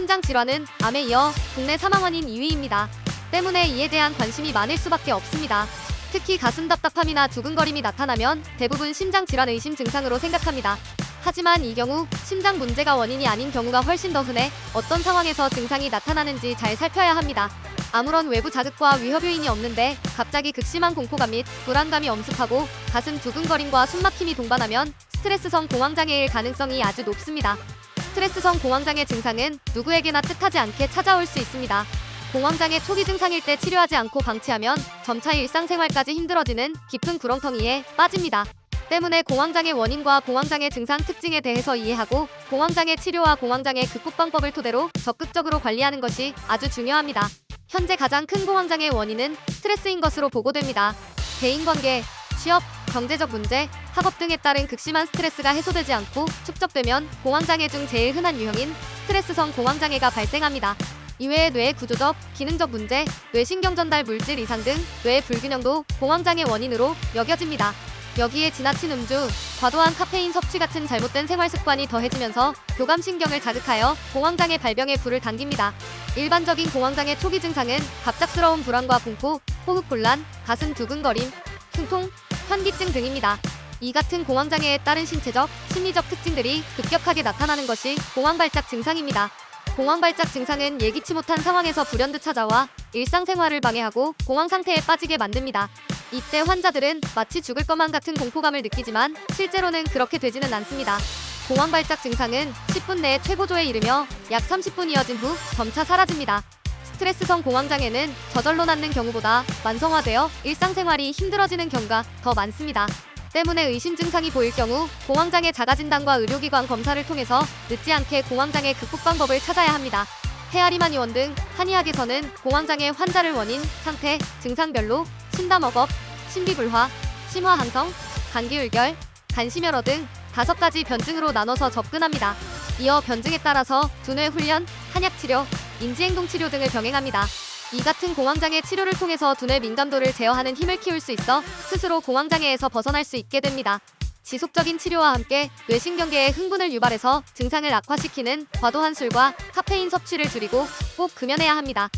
심장 질환은 암에 이어 국내 사망 원인 2위입니다. 때문에 이에 대한 관심이 많을 수밖에 없습니다. 특히 가슴 답답함이나 두근거림이 나타나면 대부분 심장 질환 의심 증상으로 생각합니다. 하지만 이 경우 심장 문제가 원인이 아닌 경우가 훨씬 더 흔해 어떤 상황에서 증상이 나타나는지 잘 살펴야 합니다. 아무런 외부 자극과 위협 요인이 없는데 갑자기 극심한 공포감 및 불안감이 엄습하고 가슴 두근거림과 숨막힘이 동반하면 스트레스성 공황장애일 가능성이 아주 높습니다. 스트레스성 공황장애 증상은 누구에게나 뜻하지 않게 찾아올 수 있습니다. 공황장애 초기 증상일 때 치료하지 않고 방치하면 점차 일상생활까지 힘들어지는 깊은 구렁텅이에 빠집니다. 때문에 공황장애 원인과 공황장애 증상 특징에 대해서 이해하고 공황장애 치료와 공황장애 극복 방법을 토대로 적극적으로 관리하는 것이 아주 중요합니다. 현재 가장 큰 공황장애 원인은 스트레스인 것으로 보고됩니다. 대인관계, 취업, 경제적 문제, 학업 등에 따른 극심한 스트레스가 해소되지 않고 축적되면 공황장애 중 제일 흔한 유형인 스트레스성 공황장애가 발생합니다. 이외에 뇌의 구조적, 기능적 문제, 뇌신경 전달 물질 이상 등 뇌의 불균형도 공황장애 원인으로 여겨집니다. 여기에 지나친 음주, 과도한 카페인 섭취 같은 잘못된 생활 습관이 더해지면서 교감신경을 자극하여 공황장애 발병에 불을 당깁니다. 일반적인 공황장애 초기 증상은 갑작스러운 불안과 공포, 호흡곤란, 가슴 두근거림, 흉통, 현기증 등입니다. 이 같은 공황장애에 따른 신체적, 심리적 특징들이 급격하게 나타나는 것이 공황발작 증상입니다. 공황발작 증상은 예기치 못한 상황에서 불현듯 찾아와 일상생활을 방해하고 공황 상태에 빠지게 만듭니다. 이때 환자들은 마치 죽을 것만 같은 공포감을 느끼지만 실제로는 그렇게 되지는 않습니다. 공황발작 증상은 10분 내에 최고조에 이르며 약 30분 이어진 후 점차 사라집니다. 스트레스성 공황장애는 저절로 낫는 경우보다 만성화되어 일상생활이 힘들어지는 경우가 더 많습니다. 때문에 의심 증상이 보일 경우 공황장애 자가진단과 의료기관 검사를 통해서 늦지 않게 공황장애 극복 방법을 찾아야 합니다. 헤아리만 의원 등 한의학에서는 공황장애 환자를 원인, 상태, 증상별로 심담억업, 신비불화, 심화항성, 감기울결, 간심혈어 등 5가지 변증으로 나눠서 접근합니다. 이어 변증에 따라서 두뇌 훈련, 한약치료, 인지행동치료 등을 병행합니다. 이 같은 공황장애 치료를 통해서 두뇌 민감도를 제어하는 힘을 키울 수 있어 스스로 공황장애에서 벗어날 수 있게 됩니다. 지속적인 치료와 함께 뇌신경계의 흥분을 유발해서 증상을 악화시키는 과도한 술과 카페인 섭취를 줄이고 꼭 금연해야 합니다.